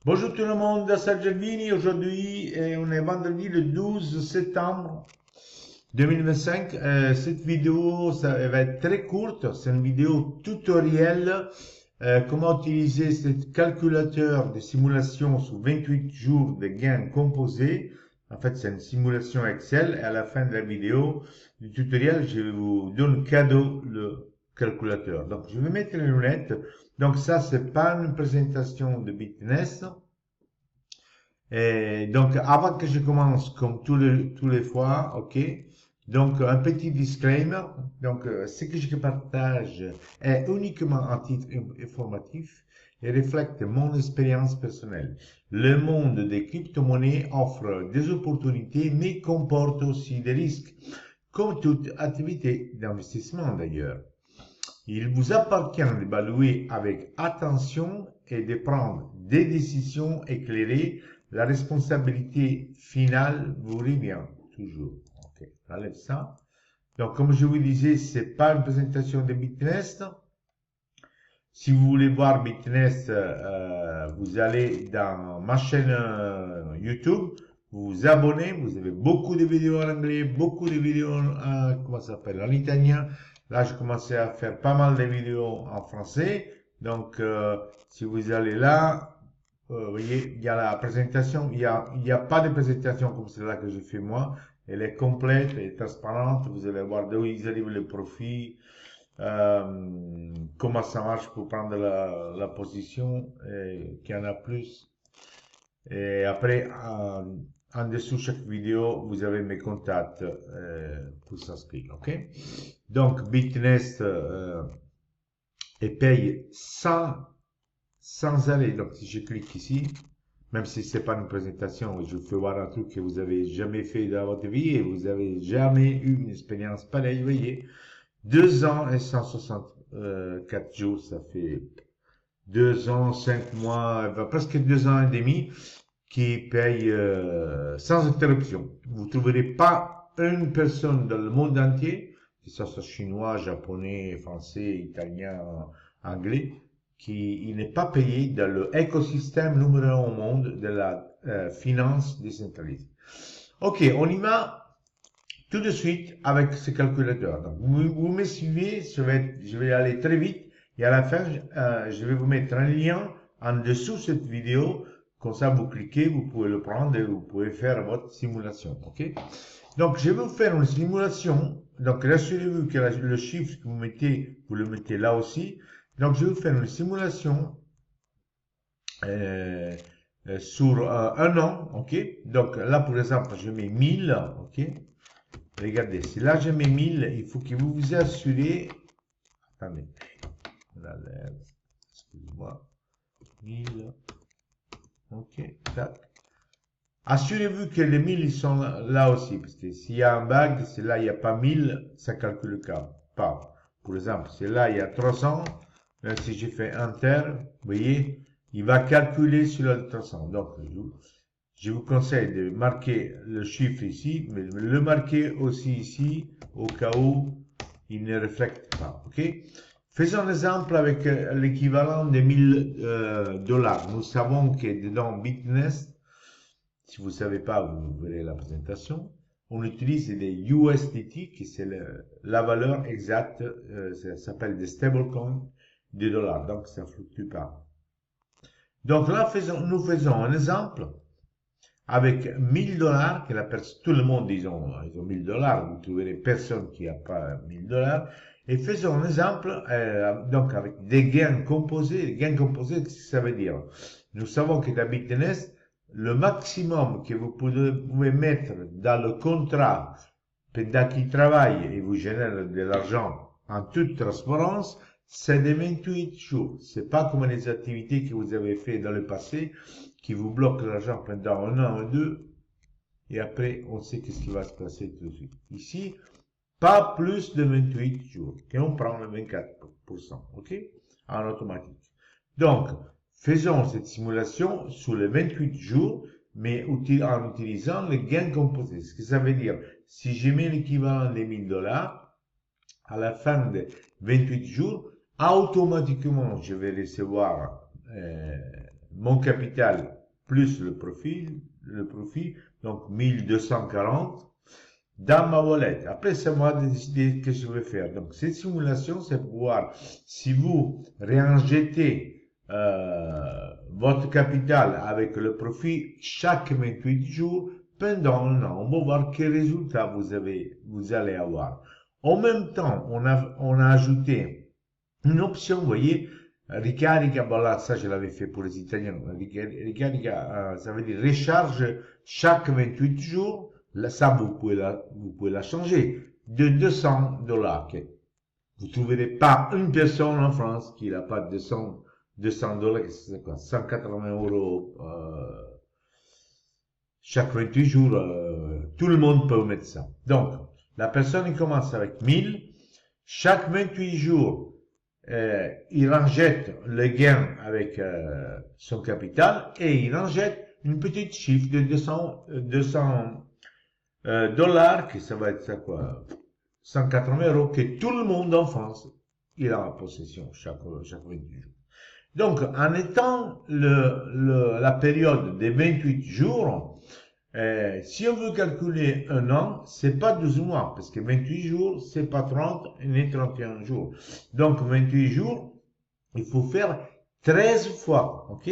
Bonjour tout le monde, c'est Gervini. Aujourd'hui, on est vendredi le 12 septembre 2025. Cette vidéo, ça elle va être très courte. C'est une vidéo tutoriel. Comment utiliser ce calculateur de simulation sur 28 jours de gains composés. En fait, c'est une simulation Excel. Et à la fin de la vidéo du tutoriel, je vous donne cadeau le calculateur. Donc, je vais mettre les lunettes. Donc, ça, c'est pas une présentation de Bitness. Et donc, avant que je commence, comme tous les fois, ok. Donc, un petit disclaimer. Donc, ce que je partage est uniquement à titre informatif et reflète mon expérience personnelle. Le monde des crypto-monnaies offre des opportunités, mais comporte aussi des risques, comme toute activité d'investissement d'ailleurs. Il vous appartient d'évaluer avec attention et de prendre des décisions éclairées. La responsabilité finale vous revient toujours. Ok, j'enlève ça. Donc, comme je vous disais, c'est pas une présentation de Bitnest. Si vous voulez voir Bitnest, vous allez dans ma chaîne YouTube, vous vous abonnez, vous avez beaucoup de vidéos en anglais, beaucoup de vidéos comment ça s'appelle, en italien. Là, je commençais à faire pas mal de vidéos en français. Donc, si vous allez là, vous voyez, il y a la présentation, il y a pas de présentation comme celle-là que je fais moi. Elle est complète, elle est transparente. Vous allez voir d'où ils arrivent les profits, comment ça marche pour prendre la position, qu'il y en a plus. Et après, en dessous de chaque vidéo, vous avez mes contacts pour s'inscrire. Ok? Donc, Bitnest et paye sans arrêt. Donc, si je clique ici, même si c'est pas une présentation, je vous fais voir un truc que vous avez jamais fait dans votre vie et vous avez jamais eu une expérience pareille. Vous voyez, 2 ans et 164 jours, ça fait 2 ans, 5 mois, presque 2 ans et demi, qui paye sans interruption. Vous ne trouverez pas une personne dans le monde entier, que ce soit chinois, japonais, français, italien, anglais, qui n'est pas payé dans l'écosystème numéro 1 au monde de la finance décentralisée. Ok, on y va tout de suite avec ce calculateur. Donc, vous me suivez, je vais aller très vite et à la fin, je vais vous mettre un lien en dessous de cette vidéo. Comme ça, vous cliquez, vous pouvez le prendre et vous pouvez faire votre simulation. Ok? Donc, je vais vous faire une simulation. Donc, rassurez-vous que le chiffre que vous mettez, vous le mettez là aussi. Donc, je vais vous faire une simulation euh, sur un an. Ok? Donc, là, pour exemple, je mets 1000. Ok? Regardez, si là je mets 1000, il faut que vous vous assurez. Attendez, excusez-moi. 1000, ok, tac. Assurez-vous que les 1000 ils sont là aussi, parce que s'il y a un bug, c'est là il n'y a pas 1000, ça calcule pas. Pour exemple, c'est là il y a 300, même si j'ai fait Enter, vous voyez, il va calculer sur le 300. Donc, je vous conseille de marquer le chiffre ici, mais le marquer aussi ici, au cas où il ne reflète pas. Ok? Faisons un exemple avec l'équivalent de 1000 dollars. Nous savons que dans Bitnest, si vous ne savez pas, vous verrez la présentation, on utilise des USDT, qui c'est la valeur exacte, ça s'appelle des stablecoins des dollars, donc ça ne fluctue pas. Donc là, nous faisons un exemple avec 1000 dollars, que tout le monde, ils ont 1000 dollars, vous trouverez personne qui n'a pas 1000 dollars, et faisons un exemple, donc avec des gains composés. Les gains composés, qu'est-ce que ça veut dire? Nous savons que dans Bitnest, le maximum que vous pouvez mettre dans le contrat pendant qu'il travaille et vous génère de l'argent en toute transparence, c'est de 28 jours. C'est pas comme les activités que vous avez fait dans le passé qui vous bloquent l'argent pendant un an ou deux et après on sait qu'est-ce qui va se passer tout de suite. Ici, pas plus de 28 jours et on prend le 24%, ok? En automatique. Donc, faisons cette simulation sur les 28 jours, mais en utilisant les gains composés. Ce que ça veut dire, si je mets l'équivalent des 1000 dollars, à la fin de 28 jours, automatiquement, je vais recevoir mon capital plus le profit, donc 1240 dans ma wallet. Après, c'est moi de décider ce que je vais faire. Donc, cette simulation, c'est pour voir si vous réinjectez votre capital avec le profit chaque 28 jours pendant un an. On va voir quel résultat vous allez avoir. En même temps, on a ajouté une option, vous voyez, ricarica, bon là, ça je l'avais fait pour les Italiens. Ricarica, ça veut dire recharge chaque 28 jours. Là, ça, vous pouvez la changer de 200 $. Vous ne trouverez pas une personne en France qui n'a pas 200 $, c'est quoi, 180 € chaque 28 jours. Tout le monde peut mettre ça. Donc, la personne il commence avec 1000. Chaque 28 jours, il injecte le gain avec son capital et il injecte une petite chiffre de 200 $, que ça va être ça quoi, 180 €, que tout le monde en France, il a en possession chaque 28 jours. Donc, en étant la période des 28 jours, si on veut calculer un an, c'est pas 12 mois, parce que 28 jours, c'est pas 30 ni 31 jours. Donc, 28 jours, il faut faire 13 fois, ok?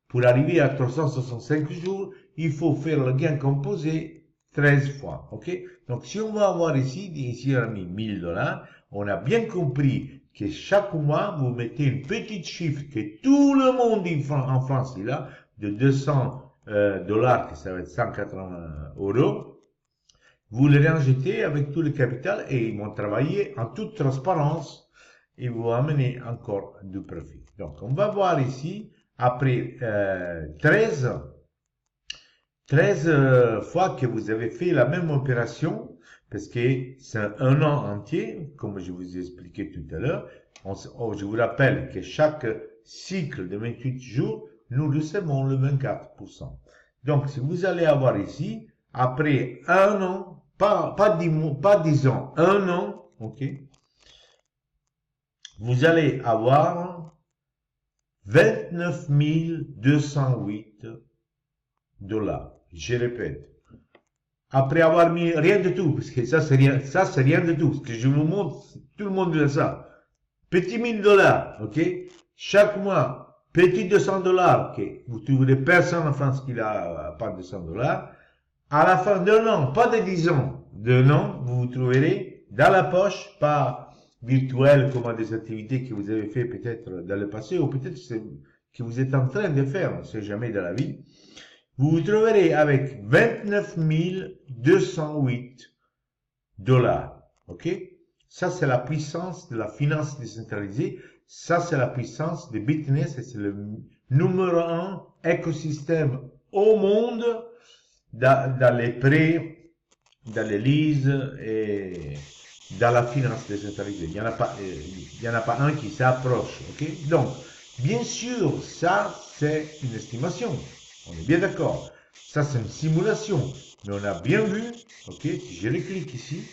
Pour arriver à 365 jours, il faut faire le gain composé 13 fois, ok? Donc, si on va avoir ici on a mis 1000 $, on a bien compris que chaque mois, vous mettez une petite chiffre que tout le monde en France, il a, de 200 $, que ça va être 180 €. Vous le réinjectez avec tout le capital et ils vont travailler en toute transparence et vous amener encore du profit. Donc, on va voir ici, après 13 fois que vous avez fait la même opération, parce que c'est un an entier, comme je vous ai expliqué tout à l'heure. Je vous rappelle que chaque cycle de 28 jours, nous recevons le 24%. Donc, si vous allez avoir ici, après un an, pas 10 ans, un an, ok, vous allez avoir 29 208 $. Je répète. Après avoir mis rien de tout, parce que ça c'est rien de tout. Ce que je vous montre, tout le monde veut ça. Petit 1000 $, ok? Chaque mois, petit 200 $, ok? Vous trouverez personne en France qui n'a pas 200 $. À la fin d'un an, pas de 10 ans, d'un an, vous vous trouverez dans la poche, pas virtuel comme des activités que vous avez fait peut-être dans le passé, ou peut-être que vous êtes en train de faire, on ne sait jamais dans la vie. Vous vous trouverez avec 29 208 $. Ok? Ça, c'est la puissance de la finance décentralisée. Ça, c'est la puissance de Bitness. Et c'est le numéro 1 écosystème au monde dans les prêts, dans les leases et dans la finance décentralisée. Il n'y en a pas un qui s'approche. Ok? Donc, bien sûr, ça, c'est une estimation. On est bien d'accord. Ça, c'est une simulation. Mais on a bien vu, ok, si je clique ici,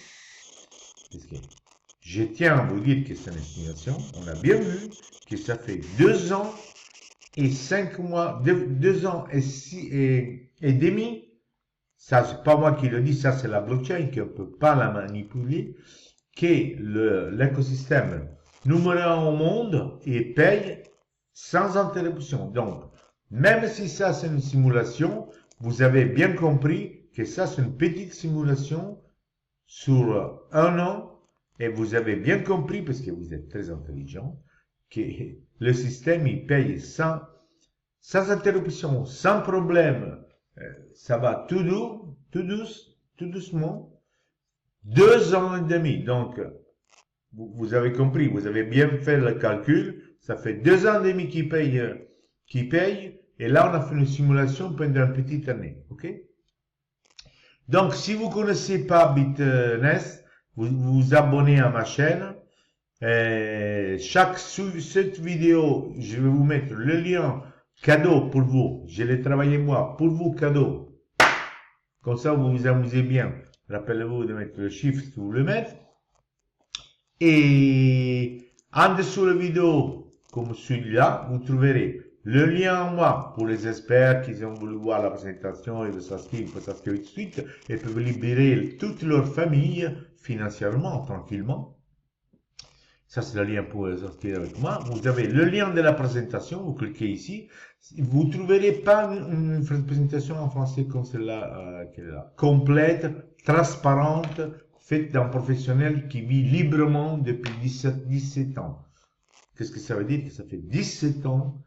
parce que je tiens à vous dire que c'est une estimation, on a bien vu que ça fait 2 ans et 5 mois, 2 ans et demi. Ça, c'est pas moi qui le dis, ça, c'est la blockchain qui ne peut pas la manipuler, que l'écosystème numéro 1 au monde et paye sans interruption. Donc, même si ça c'est une simulation, vous avez bien compris que ça c'est une petite simulation sur un an et vous avez bien compris, parce que vous êtes très intelligent, que le système il paye sans interruption, sans problème, ça va tout doucement, 2 ans et demi. Donc, vous avez compris, vous avez bien fait le calcul, ça fait 2 ans et demi qui paye, et là on a fait une simulation pendant une petite année, ok? Donc si vous connaissez pas Bitness, vous vous abonnez à ma chaîne. Cette vidéo, je vais vous mettre le lien cadeau pour vous. Je l'ai travaillé moi, pour vous cadeau. Comme ça vous vous amusez bien. Rappelez-vous de mettre le chiffre si vous le mettez. Et en dessous de la vidéo, comme celui-là, vous trouverez Le lien en moi, pour les experts qui ont voulu voir la présentation, ils peuvent s'inscrire tout de suite et peuvent libérer toute leur famille financièrement, tranquillement. Ça, c'est le lien pour s'inscrire avec moi. Vous avez le lien de la présentation, vous cliquez ici. Vous ne trouverez pas une présentation en français comme celle-là, complète, transparente, faite d'un professionnel qui vit librement depuis 17 ans. Qu'est-ce que ça veut dire? Que ça fait 17 ans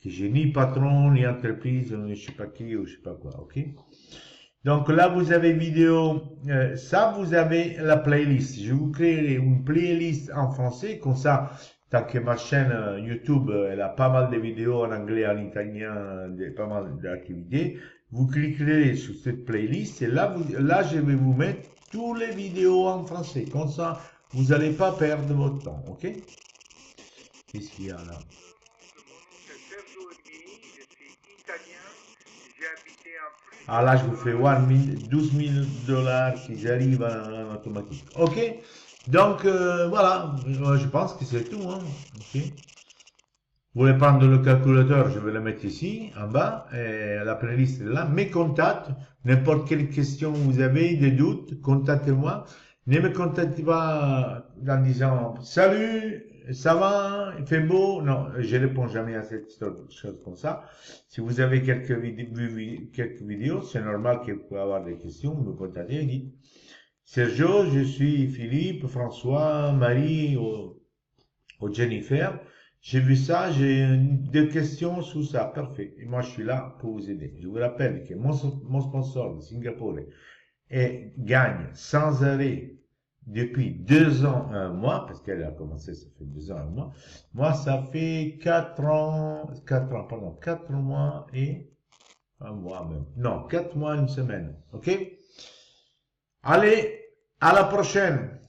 que j'ai ni patron, ni entreprise, ni je sais pas qui, ou je sais pas quoi, ok? Donc là, vous avez vidéo, ça, vous avez la playlist. Je vous créerai une playlist en français, comme ça, tant que ma chaîne YouTube, elle a pas mal de vidéos en anglais, en italien, pas mal d'activités. Vous cliquerez sur cette playlist et là, là, je vais vous mettre toutes les vidéos en français. Comme ça, vous n'allez pas perdre votre temps, ok? Qu'est-ce qu'il y a là? Mon nom c'est Sergio Elvini, je suis italien, j'ai habité en plus. Ah là, je vous fais voir 12 000 dollars qui arrivent en automatique. Ok? Donc, voilà, je pense que c'est tout. Hein. Ok? Vous voulez prendre le calculateur, je vais le mettre ici, en bas, et la playlist est là. Mes contacts, n'importe quelle question vous avez, des doutes, contactez-moi. Ne me contactez pas en disant « Salut, ça va, il fait beau ?» Non, je réponds jamais à cette chose comme ça. Si vous avez quelques vidéos, c'est normal que vous pouvez avoir des questions, vous me contactez et dites « Sergio, je suis Philippe, François, Marie ou Jennifer. J'ai vu ça, j'ai des questions sur ça. Parfait. Et moi, je suis là pour vous aider. Je vous rappelle que mon sponsor de Singapour gagne sans arrêt depuis 2 ans, 1 mois, parce qu'elle a commencé, ça fait 2 ans, 1 mois. Moi, ça fait 4 mois et 1 mois même. Non, 4 mois, 1 semaine. OK? Allez, à la prochaine!